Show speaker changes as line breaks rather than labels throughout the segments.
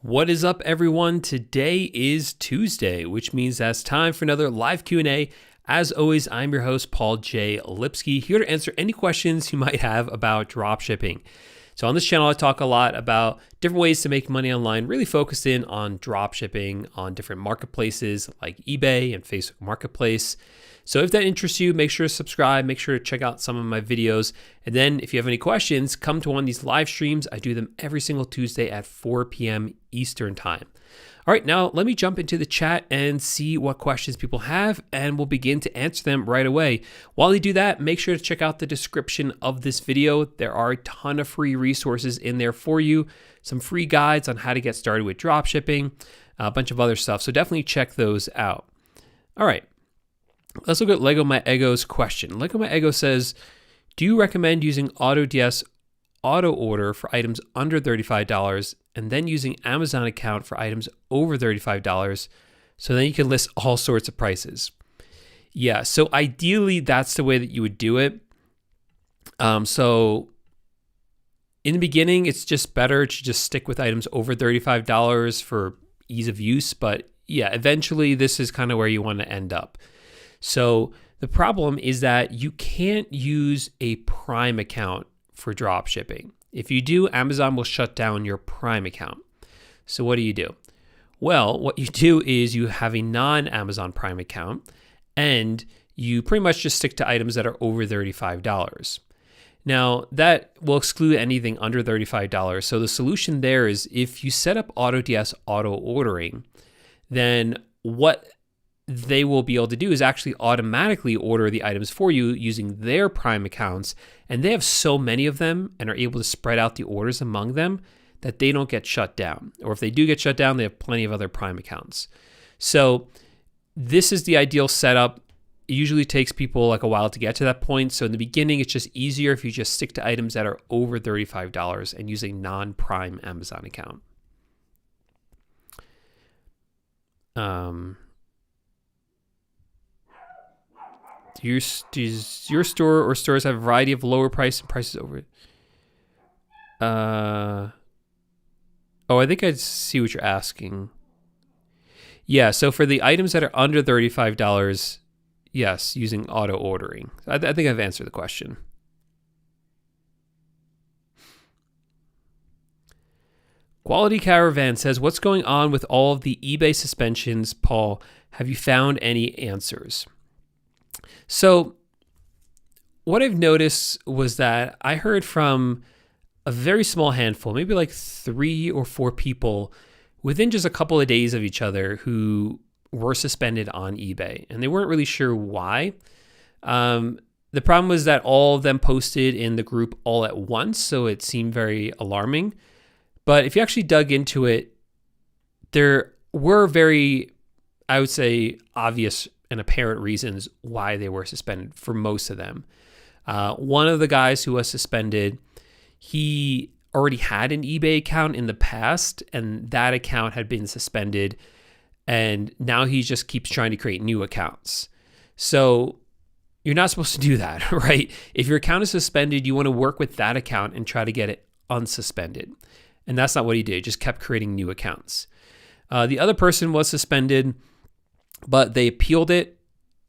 What is up, everyone? Today is Tuesday, which means that's time for another live Q&A. As always, I'm your host, Paul J. Lipsky, here to answer any questions you might have about dropshipping. So on this channel, I talk a lot about different ways to make money online, really focused in on dropshipping on different marketplaces like eBay and Facebook Marketplace. So if that interests you, make sure to subscribe, make sure to check out some of my videos. And then if you have any questions, come to one of these live streams. I do them every single Tuesday at 4 p.m. Eastern time. All right, now let me jump into the chat and see what questions people have, and we'll begin to answer them right away. While you do that, make sure to check out the description of this video. There are a ton of free resources in there for you, some free guides on how to get started with dropshipping, a bunch of other stuff. So definitely check those out. All right. Let's look at Lego My Ego's question. Lego My Ego says, do you recommend using autods auto order for items under $35 and then using Amazon account for items over $35 so then you can list all sorts of prices? Yeah, so ideally that's the way that you would do it. So in the beginning, it's just better to just stick with items over $35 for ease of use. But yeah, eventually this is kind of where you want to end up. So the problem is that you can't use a Prime account for drop shipping. If you do, Amazon will shut down your Prime account. So what do? Well, what you do is you have a non-Amazon Prime account and you pretty much just stick to items that are over $35. Now, that will exclude anything under $35. So the solution there is if you set up autods auto ordering, then what they will be able to do is actually automatically order the items for you using their Prime accounts. And they have so many of them and are able to spread out the orders among them that they don't get shut down. Or if they do get shut down, they have plenty of other Prime accounts. So this is the ideal setup. It usually takes people like a while to get to that point. So in the beginning, it's just easier if you just stick to items that are over $35 and use a non-Prime Amazon account. Does your store or stores have a variety of lower price and prices over it? I think I see what you're asking. Yeah, so for the items that are under $35, yes, using auto ordering. I think I've answered the question. Quality Caravan says, what's going on with all of the eBay suspensions, Paul? Have you found any answers? So what I've noticed was that I heard from a very small handful, maybe like 3 or 4 people within just a couple of days of each other who were suspended on eBay, and they weren't really sure why. The problem was that all of them posted in the group all at once, so it seemed very alarming. But if you actually dug into it, there were very, I would say, obvious and apparent reasons why they were suspended for most of them. One of the guys who was suspended, he already had an eBay account in the past, and that account had been suspended, and now he just keeps trying to create new accounts. So you're not supposed to do that, right? If your account is suspended, you want to work with that account and try to get it unsuspended. And that's not what he did. He just kept creating new accounts. The other person was suspended, but they appealed it.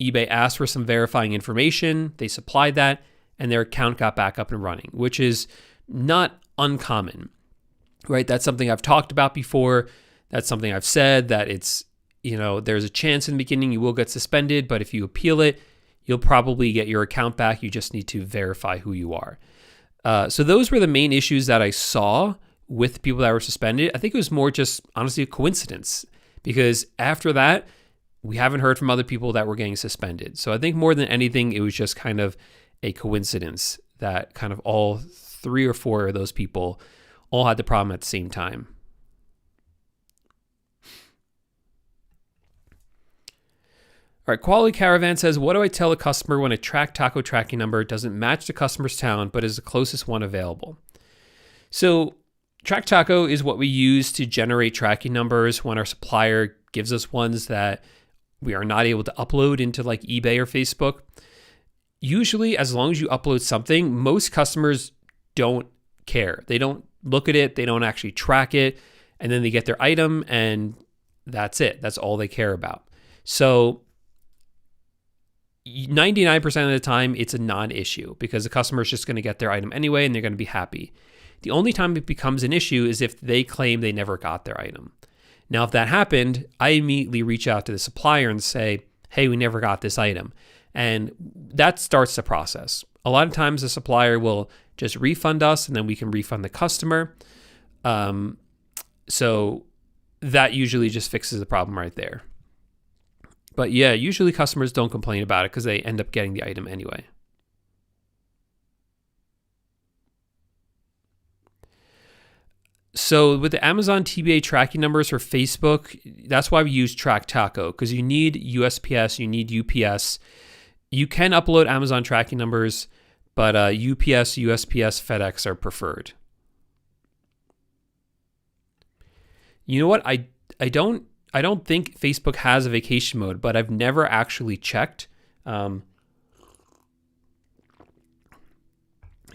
eBay asked for some verifying information. They supplied that, and their account got back up and running, which is not uncommon, right? That's something I've talked about before. That's something I've said that it's, there's a chance in the beginning you will get suspended, but if you appeal it, you'll probably get your account back. You just need to verify who you are. So those were the main issues that I saw with people that were suspended. I think it was more just honestly a coincidence, because after that, we haven't heard from other people that were getting suspended. So I think more than anything, it was just kind of a coincidence that kind of all 3 or 4 of those people all had the problem at the same time. All right, Quality Caravan says, what do I tell a customer when a track taco tracking number doesn't match the customer's town, but is the closest one available? So track taco is what we use to generate tracking numbers when our supplier gives us ones that we are not able to upload into like eBay or Facebook. Usually, as long as you upload something, most customers don't care. They don't look at it. They don't actually track it. and then they get their item, and that's it. That's all they care about. So 99% of the time, it's a non-issue because the customer is just going to get their item anyway, and they're going to be happy. The only time it becomes an issue is if they claim they never got their item. Now, if that happened, I immediately reach out to the supplier and say, hey, we never got this item. And that starts the process. A lot of times the supplier will just refund us, and then we can refund the customer. So that usually just fixes the problem right there. But yeah, usually customers don't complain about it because they end up getting the item anyway. So with the Amazon TBA tracking numbers for Facebook, that's why we use TrackTaco, because you need USPS, you need UPS. You can upload Amazon tracking numbers, but UPS, USPS, FedEx are preferred. You know what? I don't think Facebook has a vacation mode, but I've never actually checked.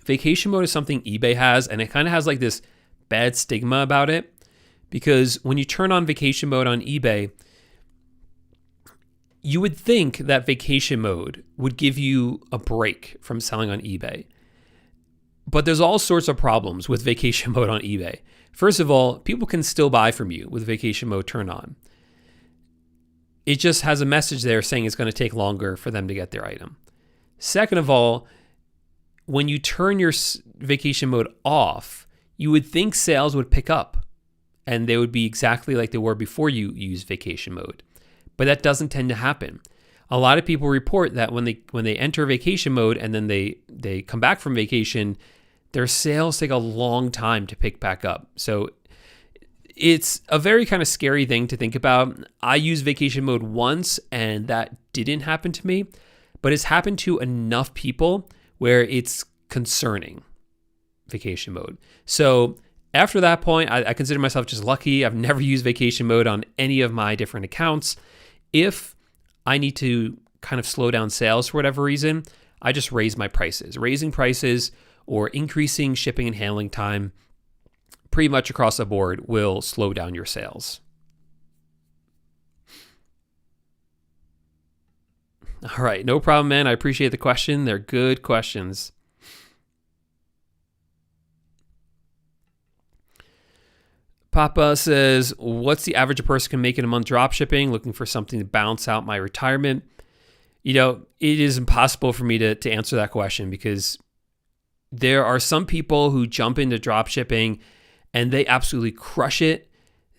Vacation mode is something eBay has, and it kind of has like this bad stigma about it, because when you turn on vacation mode on eBay, you would think that vacation mode would give you a break from selling on eBay. But there's all sorts of problems with vacation mode on eBay. First of all, people can still buy from you with vacation mode turned on. It just has a message there saying it's going to take longer for them to get their item. Second of all, when you turn your vacation mode off, you would think sales would pick up and they would be exactly like they were before you use vacation mode. But that doesn't tend to happen. A lot of people report that when they enter vacation mode and then they come back from vacation, their sales take a long time to pick back up. So it's a very kind of scary thing to think about. I used vacation mode once and that didn't happen to me, but it's happened to enough people where it's concerning, vacation mode. So after that point, I consider myself just lucky. I've never used vacation mode on any of my different accounts. If I need to kind of slow down sales for whatever reason, I just raise my prices. Raising prices or increasing shipping and handling time pretty much across the board will slow down your sales. All right, no problem, man. I appreciate the question. They're good questions. Papa says, what's the average a person can make in a month drop shipping? Looking for something to balance out my retirement. You know, it is impossible for me to answer that question because there are some people who jump into drop shipping and they absolutely crush it.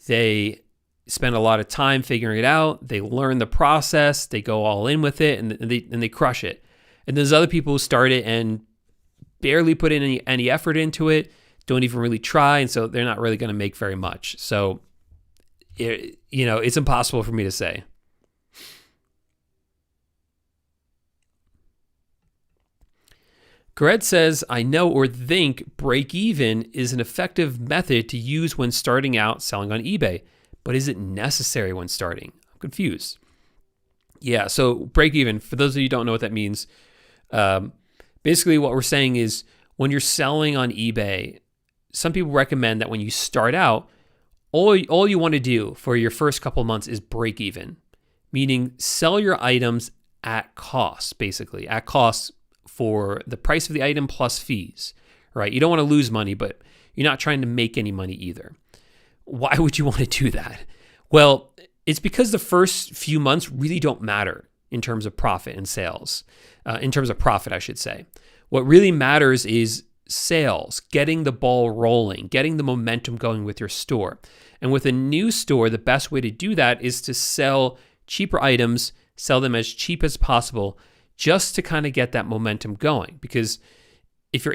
They spend a lot of time figuring it out. They learn the process. They go all in with it and they crush it. And there's other people who start it and barely put in any effort into it, don't even really try, and so they're not really going to make very much. So, it's impossible for me to say. Gred says, I know or think break even is an effective method to use when starting out selling on eBay, but is it necessary when starting? I'm confused. Yeah, so break even, for those of you who don't know what that means, basically what we're saying is when you're selling on eBay, some people recommend that when you start out, all you want to do for your first couple of months is break even, meaning sell your items at cost, basically, at cost for the price of the item plus fees, right? You don't want to lose money, but you're not trying to make any money either. Why would you want to do that? Well, it's because the first few months really don't matter in terms of profit and sales, in terms of profit, I should say. What really matters is sales, getting the ball rolling, getting the momentum going with your store. And with a new store, the best way to do that is to sell cheaper items, sell them as cheap as possible, just to kind of get that momentum going. Because if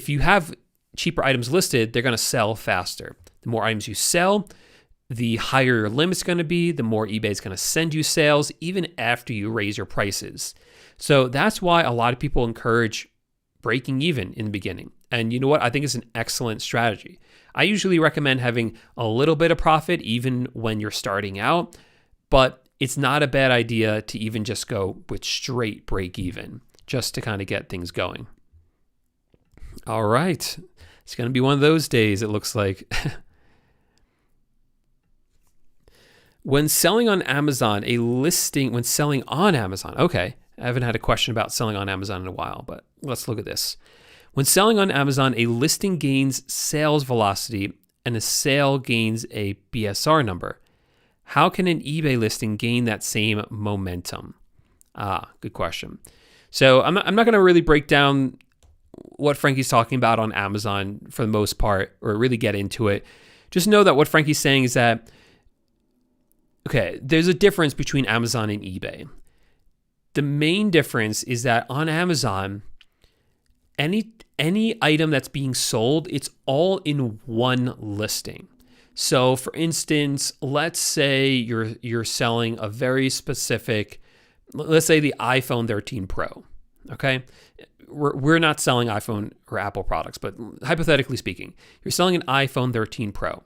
you have cheaper items listed, they're going to sell faster. The more items you sell, the higher your limit's going to be, the more eBay's going to send you sales, even after you raise your prices. So that's why a lot of people encourage breaking even in the beginning. And you know what? I think it's an excellent strategy. I usually recommend having a little bit of profit even when you're starting out, but it's not a bad idea to even just go with straight break even, just to kind of get things going. All right. It's going to be one of those days, it looks like. When selling on Amazon, when selling on Amazon, okay, I haven't had a question about selling on Amazon in a while, but let's look at this. When selling on Amazon, a listing gains sales velocity and a sale gains a BSR number. How can an eBay listing gain that same momentum? Good question. So I'm not going to really break down what Frankie's talking about on Amazon for the most part, or really get into it. Just know that what Frankie's saying is that, okay, there's a difference between Amazon and eBay. The main difference is that on Amazon, any item that's being sold, it's all in one listing. So for instance, let's say you're selling a very specific, let's say the iPhone 13 Pro, okay? We're not selling iPhone or Apple products, but hypothetically speaking, you're selling an iPhone 13 Pro.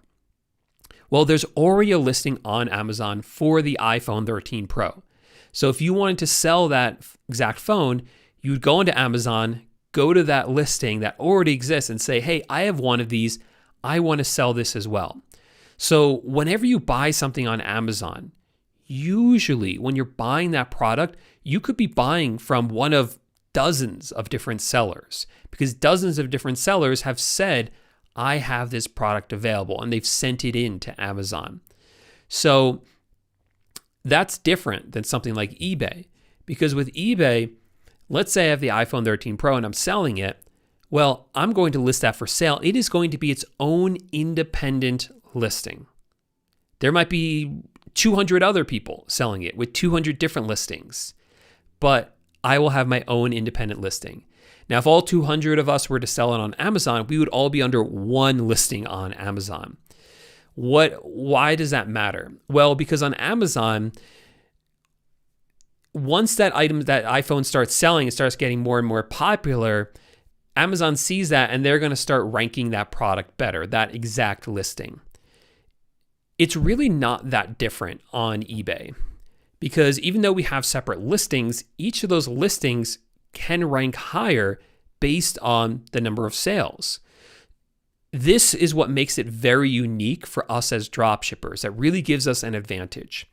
Well, there's already a listing on Amazon for the iPhone 13 Pro. So if you wanted to sell that exact phone, you'd go into Amazon, go to that listing that already exists and say, hey, I have one of these. I want to sell this as well. So whenever you buy something on Amazon, usually when you're buying that product, you could be buying from one of dozens of different sellers, because dozens of different sellers have said, I have this product available, and they've sent it in to Amazon. So that's different than something like eBay, because with eBay, let's say I have the iPhone 13 Pro and I'm selling it. Well, I'm going to list that for sale. It is going to be its own independent listing. There might be 200 other people selling it with 200 different listings, but I will have my own independent listing. Now, if all 200 of us were to sell it on Amazon, we would all be under one listing on Amazon. Why does that matter? Well, because on Amazon, once that iPhone starts selling, it starts getting more and more popular, Amazon sees that and they're going to start ranking that product better, that exact listing. It's really not that different on eBay, because even though we have separate listings, each of those listings can rank higher based on the number of sales. This is what makes it very unique for us as dropshippers. That really gives us an advantage.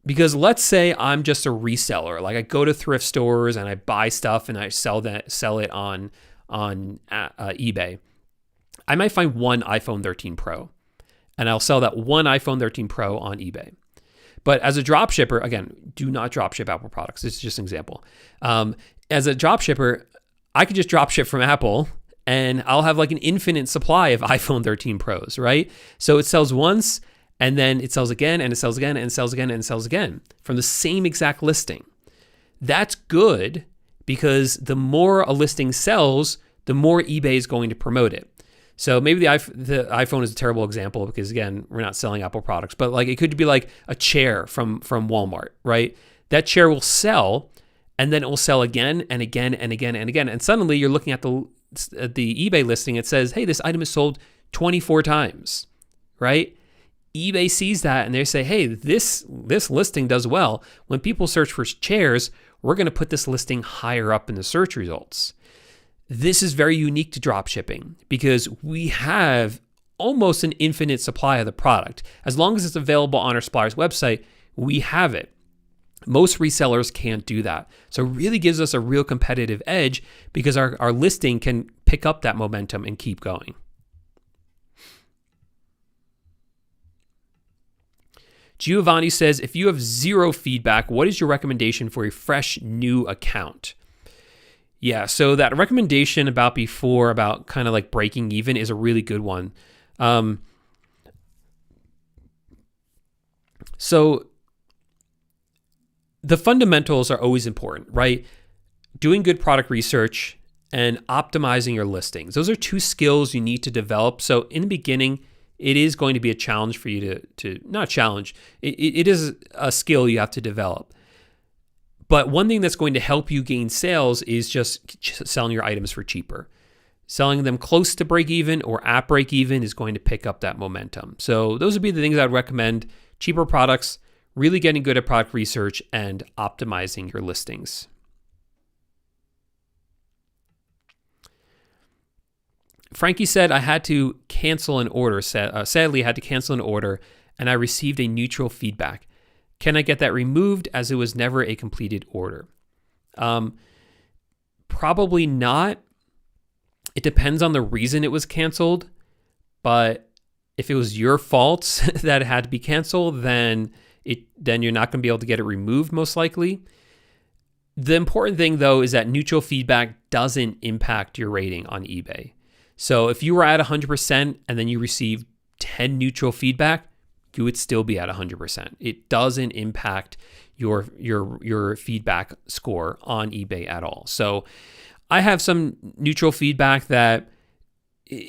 Because let's say I'm just a reseller, like I go to thrift stores and I buy stuff and I sell it on eBay. I might find one iPhone 13 Pro, and I'll sell that one iPhone 13 Pro on eBay. But as a dropshipper, again, do not dropship Apple products. This is just an example. As a dropshipper, I could just dropship from Apple and I'll have like an infinite supply of iPhone 13 Pros, right? So it sells once and then it sells again and it sells again and it sells again and it sells again from the same exact listing. That's good, because the more a listing sells, the more eBay is going to promote it. So maybe the iPhone is a terrible example because, again, we're not selling Apple products, but like it could be like a chair from Walmart, right? That chair will sell, and then it will sell again and again and again and again. And suddenly you're looking at the eBay listing. It says, hey, this item is sold 24 times, right? eBay sees that and they say, hey, this listing does well. When people search for chairs, we're going to put this listing higher up in the search results. This is very unique to dropshipping because we have almost an infinite supply of the product. As long as it's available on our supplier's website, we have it. Most resellers can't do that. So it really gives us a real competitive edge because our listing can pick up that momentum and keep going. Giovanni says, if you have zero feedback, what is your recommendation for a fresh new account? Yeah, so that recommendation about before, about kind of like breaking even, is a really good one. So the fundamentals are always important, right? Doing good product research and optimizing your listings. Those are two skills you need to develop. So in the beginning, it is going to be a challenge for you to not challenge. It is a skill you have to develop. But one thing that's going to help you gain sales is just selling your items for cheaper. Selling them close to break even or at break even is going to pick up that momentum. So those would be the things I'd recommend. Cheaper products, really getting good at product research, and optimizing your listings. Frankie said, I had to cancel an order. Sadly, I had to cancel an order and I received a neutral feedback. Can I get that removed as it was never a completed order? Probably not. It depends on the reason it was canceled, but if it was your fault that it had to be canceled, then you're not going to be able to get it removed most likely. The important thing though is that neutral feedback doesn't impact your rating on eBay. So if you were at 100% and then you received 10 neutral feedback, you would still be at 100%. It doesn't impact your feedback score on eBay at all. So I have some neutral feedback that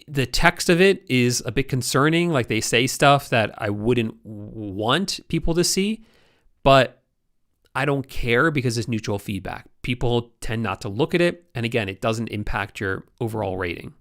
the text of it is a bit concerning. Like they say stuff that I wouldn't want people to see, but I don't care because it's neutral feedback. People tend not to look at it. And again, it doesn't impact your overall rating.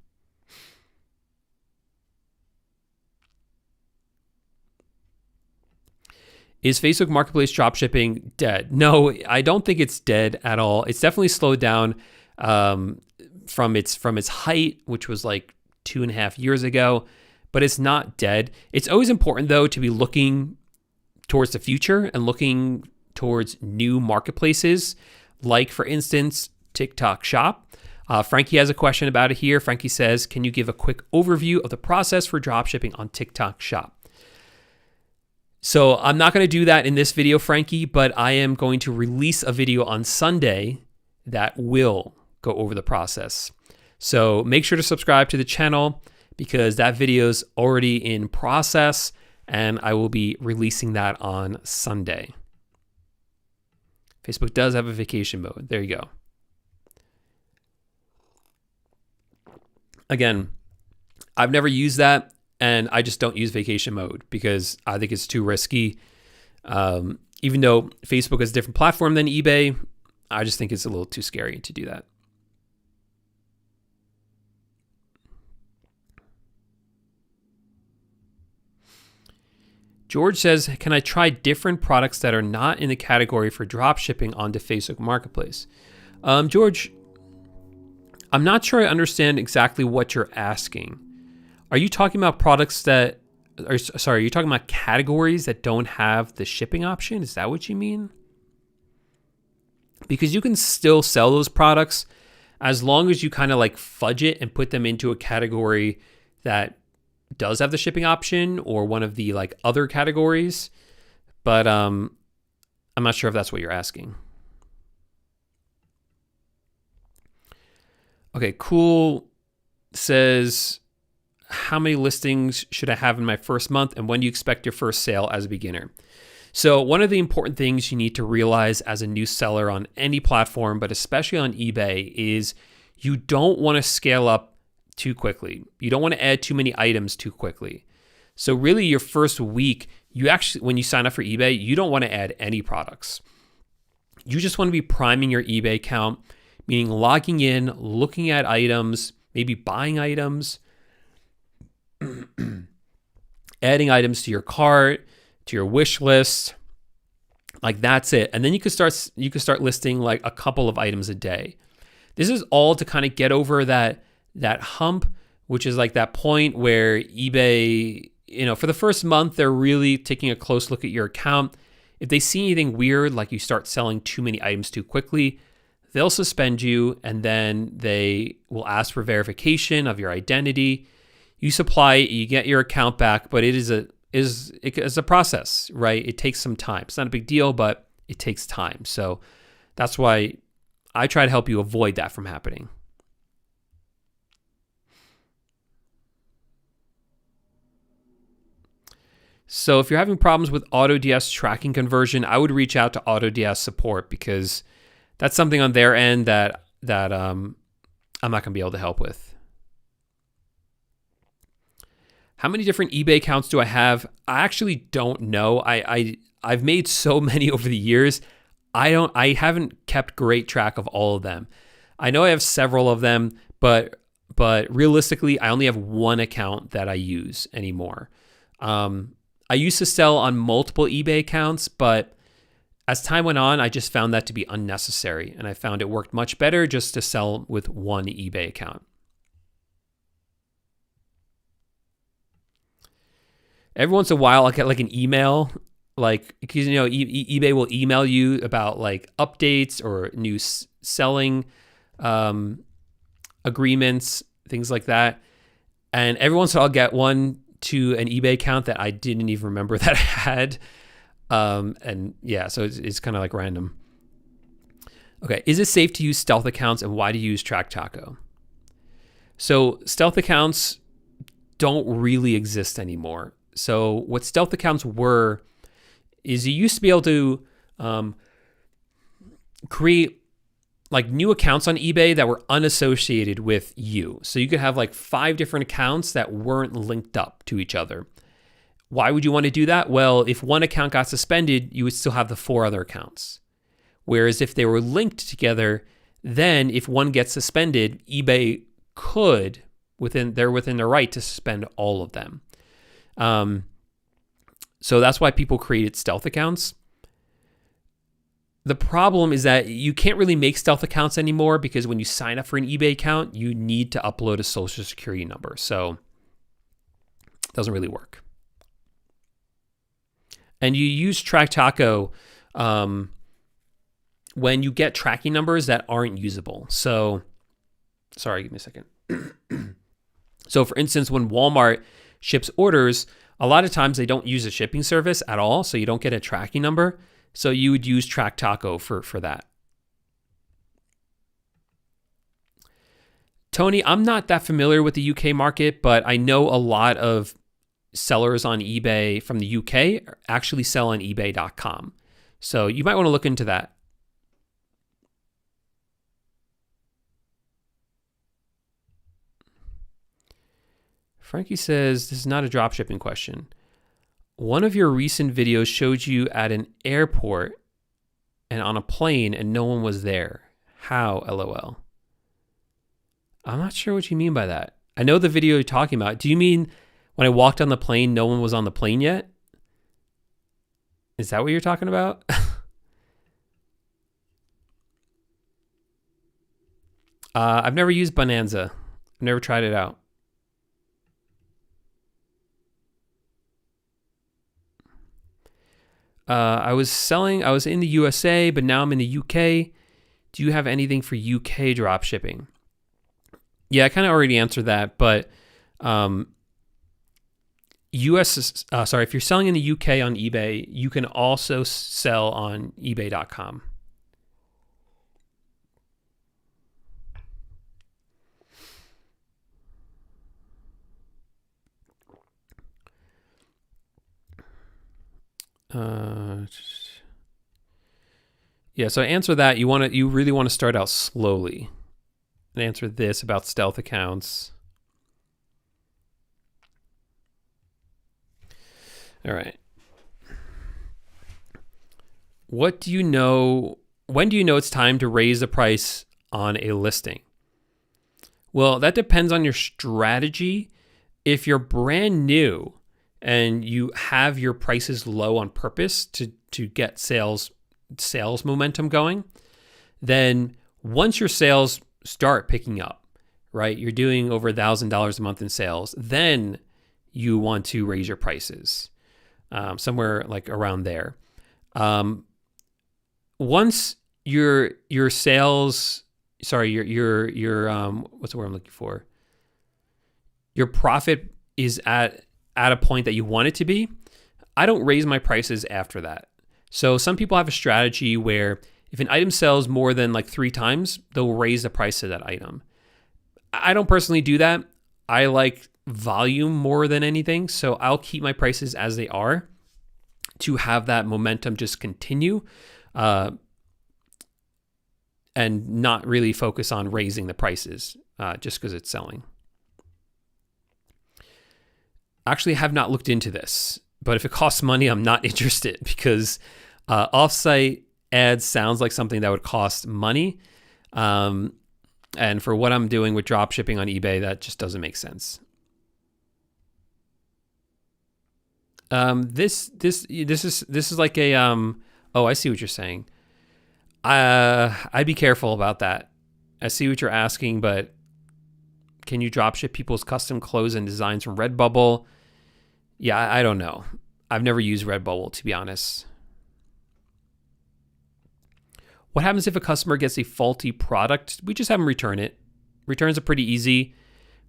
Is Facebook Marketplace dropshipping dead? No, I don't think it's dead at all. It's definitely slowed down from its height, which was like 2.5 years ago, but it's not dead. It's always important though to be looking towards the future and looking towards new marketplaces, like for instance, TikTok Shop. Frankie has a question about it here. Frankie says, can you give a quick overview of the process for dropshipping on TikTok Shop? So I'm not going to do that in this video, Frankie, but I am going to release a video on Sunday that will go over the process. So make sure to subscribe to the channel because that video is already in process and I will be releasing that on Sunday. Facebook does have a vacation mode. There you go. Again, I've never used that and I just don't use vacation mode because I think it's too risky. Even though Facebook is a different platform than eBay, I just think it's a little too scary to do that. George says, can I try different products that are not in the category for drop shipping onto Facebook Marketplace? George, I'm not sure I understand exactly what you're asking. Are you talking about products that, are you talking about categories that don't have the shipping option? Is that what you mean? Because you can still sell those products as long as you kind of like fudge it and put them into a category that does have the shipping option or one of the like other categories. But I'm not sure if that's what you're asking. Okay, cool says, how many listings should I have in my first month and when do you expect your first sale as a beginner? So one of the important things you need to realize as a new seller on any platform, but especially on eBay, is you don't want to scale up too quickly. You don't want to add too many items too quickly. So really your first week, when you sign up for eBay, you don't want to add any products. You just want to be priming your eBay account, meaning logging in, looking at items, maybe buying items, adding items to your cart, to your wish list. Like that's it. And then you could start listing like a couple of items a day. This is all to kind of get over that hump, which is like that point where eBay, for the first month, they're really taking a close look at your account. If they see anything weird, like you start selling too many items too quickly, they'll suspend you and then they will ask for verification of your identity. You supply it, you get your account back, but it's a process, right? It takes some time. It's not a big deal, but it takes time. So that's why I try to help you avoid that from happening. So if you're having problems with AutoDS tracking conversion, I would reach out to AutoDS support because that's something on their end that I'm not going to be able to help with. How many different eBay accounts do I have? I actually don't know. I've made so many over the years. I haven't kept great track of all of them. I know I have several of them, but realistically, I only have one account that I use anymore. I used to sell on multiple eBay accounts, but as time went on, I just found that to be unnecessary, and I found it worked much better just to sell with one eBay account. every once in a while I'll get like an email, like, because eBay will email you about like updates or new selling agreements, things like that. And every once in a while I'll get one to an eBay account that I didn't even remember that I had. And yeah, so it's kind of like random. Okay, is it safe to use stealth accounts, and why do you use TrackTaco? So stealth accounts don't really exist anymore. So what stealth accounts were is you used to be able to create like new accounts on eBay that were unassociated with you. So you could have like 5 different accounts that weren't linked up to each other. Why would you want to do that? Well, if one account got suspended, you would still have the 4 other accounts. Whereas if they were linked together, then if one gets suspended, eBay could, they're within their right to suspend all of them. So that's why people created stealth accounts. The problem is that you can't really make stealth accounts anymore, because when you sign up for an eBay account, you need to upload a social security number. So it doesn't really work. And you use TrackTaco when you get tracking numbers that aren't usable. So, sorry, give me a second. So for instance, when Walmart ships orders, a lot of times they don't use a shipping service at all, so you don't get a tracking number. So you would use TrackTaco for that. Tony, I'm not that familiar with the UK market, but I know a lot of sellers on eBay from the UK actually sell on ebay.com. So you might want to look into that. Frankie says, this is not a dropshipping question. One of your recent videos showed you at an airport and on a plane and no one was there. How? LOL. I'm not sure what you mean by that. I know the video you're talking about. Do you mean when I walked on the plane, no one was on the plane yet? Is that what you're talking about? I've never used Bonanza. I've never tried it out. I was in the USA, but now I'm in the UK. Do you have anything for UK drop shipping? Yeah, I kind of already answered that, but if you're selling in the UK on eBay, you can also sell on ebay.com. Yeah, so answer that. You really want to start out slowly and answer this about stealth accounts. All right. When do you know it's time to raise the price on a listing? Well, that depends on your strategy. If you're brand new and you have your prices low on purpose to get sales momentum going, then once your sales start picking up, right, you're doing over $1,000 a month in sales, then you want to raise your prices somewhere like around there. Once your sales, your what's the word I'm looking for? Your profit is at a point that you want it to be, I don't raise my prices after that. So some people have a strategy where if an item sells more than like 3 times, they'll raise the price of that item. I don't personally do that. I like volume more than anything. So I'll keep my prices as they are to have that momentum just continue and not really focus on raising the prices just because it's selling. Actually have not looked into this, but if it costs money, I'm not interested because offsite ads sounds like something that would cost money. And for what I'm doing with drop shipping on eBay, that just doesn't make sense. This is like a I see what you're saying. I'd be careful about that. I see what you're asking, but can you drop ship people's custom clothes and designs from Redbubble? Yeah, I don't know. I've never used Redbubble, to be honest. What happens if a customer gets a faulty product? We just have them return it. Returns are pretty easy.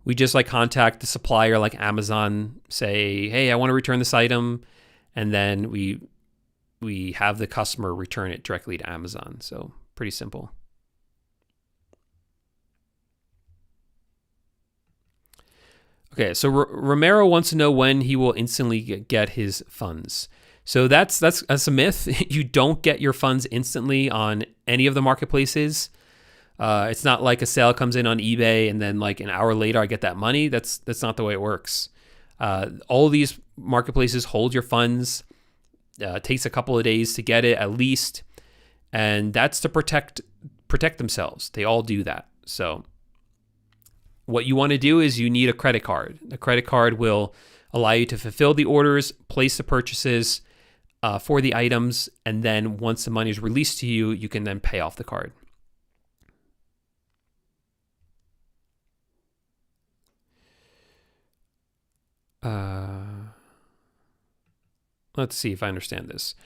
We just like contact the supplier like Amazon, say, hey, I want to return this item. And then we have the customer return it directly to Amazon. So pretty simple. Okay, so Romero wants to know when he will instantly get his funds. So that's a myth. You don't get your funds instantly on any of the marketplaces. It's not like a sale comes in on eBay and then like an hour later I get that money. That's not the way it works. All these marketplaces hold your funds. It takes a couple of days to get it at least, and that's to protect themselves. They all do that. So what you want to do is you need a credit card. The credit card will allow you to fulfill the orders, place the purchases for the items, and then once the money is released to you, you can then pay off the card. Let's see if I understand this.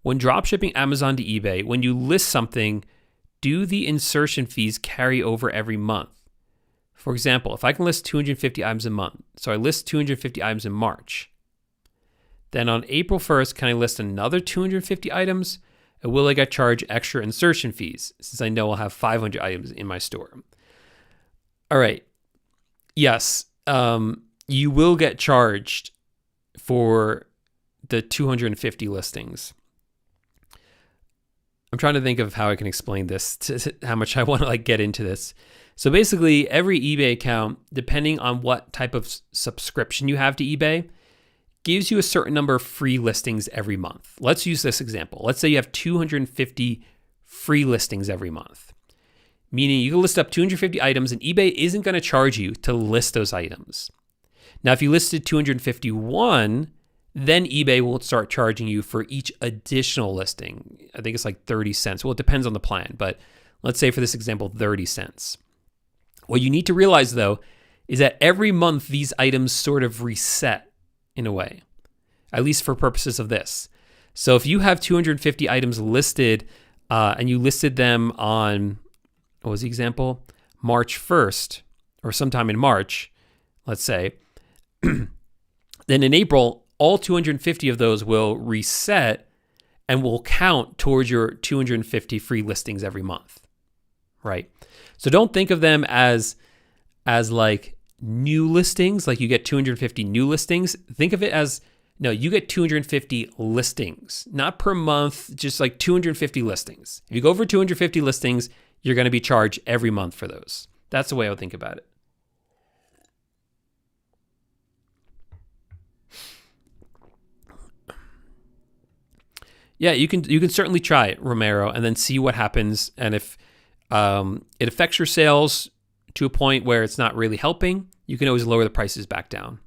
When dropshipping Amazon to eBay, when you list something, do the insertion fees carry over every month? For example, if I can list 250 items a month, so I list 250 items in March, then on April 1st, can I list another 250 items? And will I get charged extra insertion fees since I know I'll have 500 items in my store? All right. Yes, you will get charged for the 250 listings. I'm trying to think of how I can explain this, how much I want to like get into this. So basically, every eBay account, depending on what type of subscription you have to eBay, gives you a certain number of free listings every month. Let's use this example. Let's say you have 250 free listings every month, meaning you can list up 250 items and eBay isn't going to charge you to list those items. Now, if you listed 251, then eBay will start charging you for each additional listing. I think it's like 30 cents. Well, it depends on the plan, but let's say for this example, 30 cents. What you need to realize, though, is that every month these items sort of reset in a way, at least for purposes of this. So if you have 250 items listed and you listed them on, what was the example? March 1st or sometime in March, let's say, then in April, all 250 of those will reset and will count towards your 250 free listings every month, right? So don't think of them as like new listings, like you get 250 new listings. Think of it as, no, you get 250 listings, not per month, just like 250 listings. If you go over 250 listings, you're going to be charged every month for those. That's the way I would think about it. Yeah, you can certainly try it, Romero, and then see what happens. And if it affects your sales to a point where it's not really helping, you can always lower the prices back down.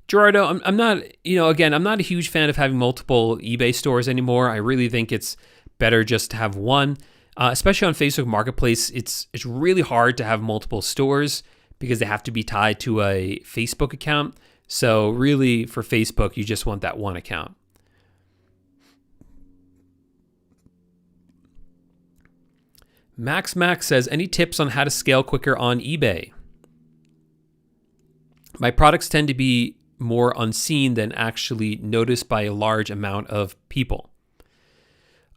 Gerardo, I'm not, again, I'm not a huge fan of having multiple eBay stores anymore. I really think it's better just to have one, especially on Facebook Marketplace. It's really hard to have multiple stores because they have to be tied to a Facebook account. So really for Facebook, you just want that one account. Max says, any tips on how to scale quicker on eBay? My products tend to be more unseen than actually noticed by a large amount of people.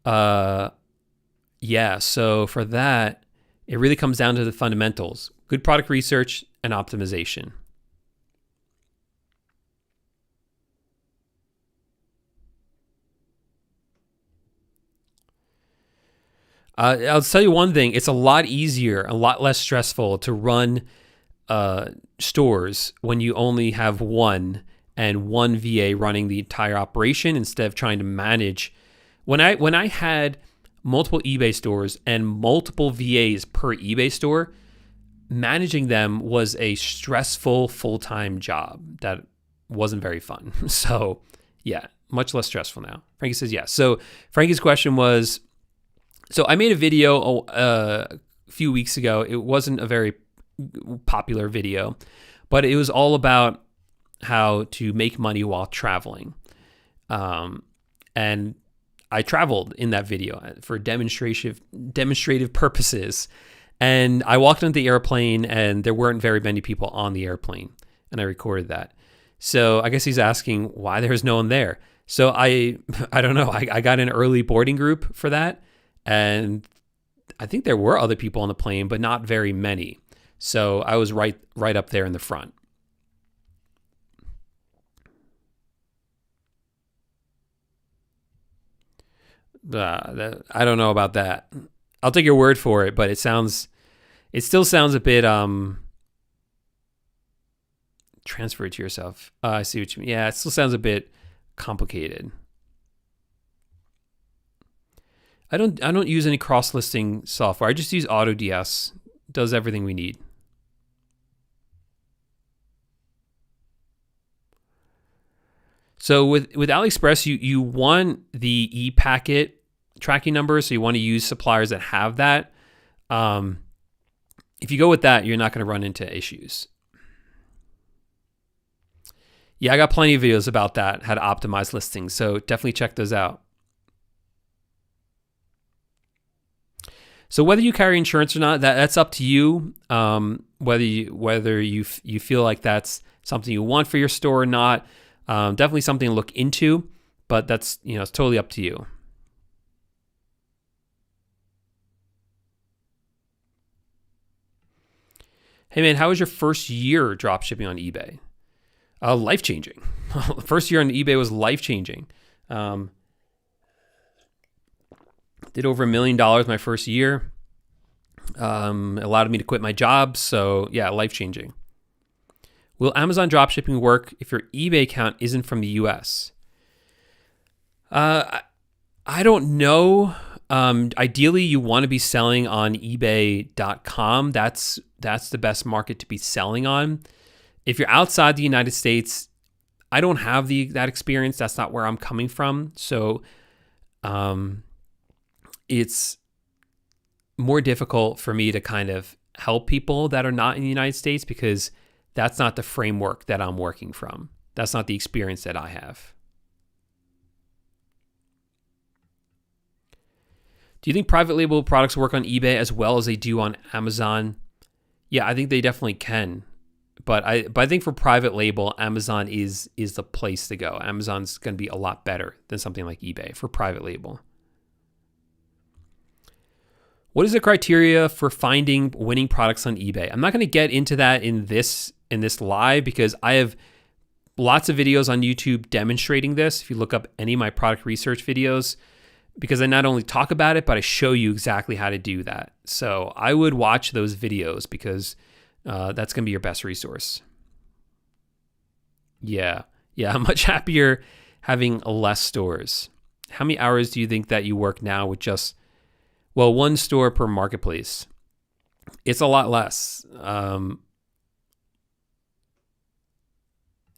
Yeah, so for that, it really comes down to the fundamentals. Good product research and optimization. I'll tell you one thing. It's a lot easier, a lot less stressful to run stores when you only have one and one VA running the entire operation instead of trying to manage. When I had multiple eBay stores and multiple VAs per eBay store, managing them was a stressful full-time job that wasn't very fun. So yeah, much less stressful now. Frankie says yes. So Frankie's question was, so I made a video a few weeks ago. It wasn't a very popular video, but it was all about how to make money while traveling. And I traveled in that video for demonstrative purposes. And I walked onto the airplane and there weren't very many people on the airplane. And I recorded that. So I guess he's asking why there's no one there. So I don't know. I got an early boarding group for that. And I think there were other people on the plane, but not very many. So I was right up there in the front. I don't know about that. I'll take your word for it, but it still sounds a bit transfer it to yourself. I see what you mean. Yeah, it still sounds a bit complicated. I don't use any cross-listing software. I just use AutoDS. It does everything we need. So with AliExpress, you want the e-packet tracking number, so you want to use suppliers that have that. If you go with that, you're not going to run into issues. Yeah, I got plenty of videos about that, how to optimize listings, so definitely check those out. So whether you carry insurance or not, that's up to you. Whether you feel like that's something you want for your store or not. Definitely something to look into, but that's, it's totally up to you. Hey man, how was your first year dropshipping on eBay? Life-changing. First year on eBay was life-changing. Did over $1 million my first year. Allowed me to quit my job. So yeah, life-changing. Will Amazon dropshipping work if your eBay account isn't from the US? I don't know. Ideally, you want to be selling on eBay.com. That's the best market to be selling on. If you're outside the United States, I don't have that experience. That's not where I'm coming from. So it's more difficult for me to kind of help people that are not in the United States because that's not the framework that I'm working from. That's not the experience that I have. Do you think private label products work on eBay as well as they do on Amazon? Yeah, I think they definitely can. But I think for private label, Amazon is the place to go. Amazon's going to be a lot better than something like eBay for private label. What is the criteria for finding winning products on eBay? I'm not going to get into that in this live because I have lots of videos on YouTube demonstrating this. If you look up any of my product research videos, because I not only talk about it, but I show you exactly how to do that. So I would watch those videos because that's going to be your best resource. Yeah, I'm much happier having less stores. How many hours do you think that you work now with just, one store per marketplace? It's a lot less.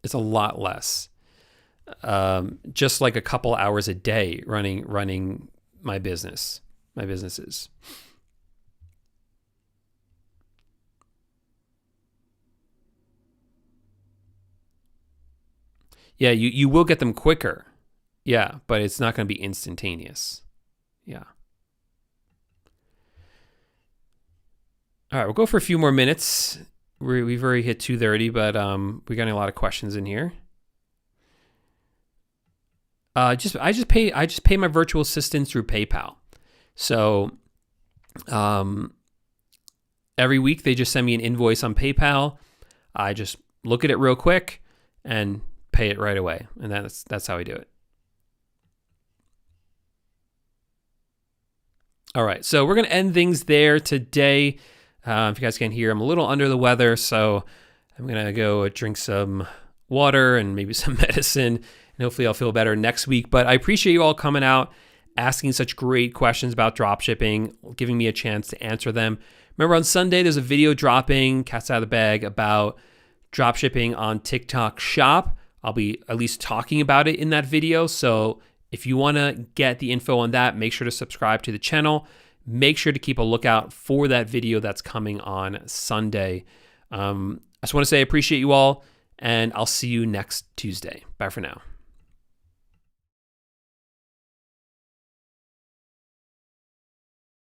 It's a lot less. Just like a couple hours a day running my businesses. Yeah, you will get them quicker. Yeah, but it's not going to be instantaneous. Yeah. All right, we'll go for a few more minutes. We've already hit 2:30, but we got a lot of questions in here. I just pay my virtual assistants through PayPal. So every week they just send me an invoice on PayPal. I just look at it real quick and pay it right away. And that's how I do it. All right, so we're going to end things there today. If you guys can't hear, I'm a little under the weather, so I'm going to go drink some water and maybe some medicine, and hopefully I'll feel better next week. But I appreciate you all coming out, asking such great questions about dropshipping, giving me a chance to answer them. Remember, on Sunday, there's a video dropping, cat's out of the bag, about dropshipping on TikTok Shop. I'll be at least talking about it in that video. So if you want to get the info on that, make sure to subscribe to the channel. make sure to keep a lookout for that video that's coming on Sunday. I just want to say I appreciate you all, and I'll see you next Tuesday. Bye for now.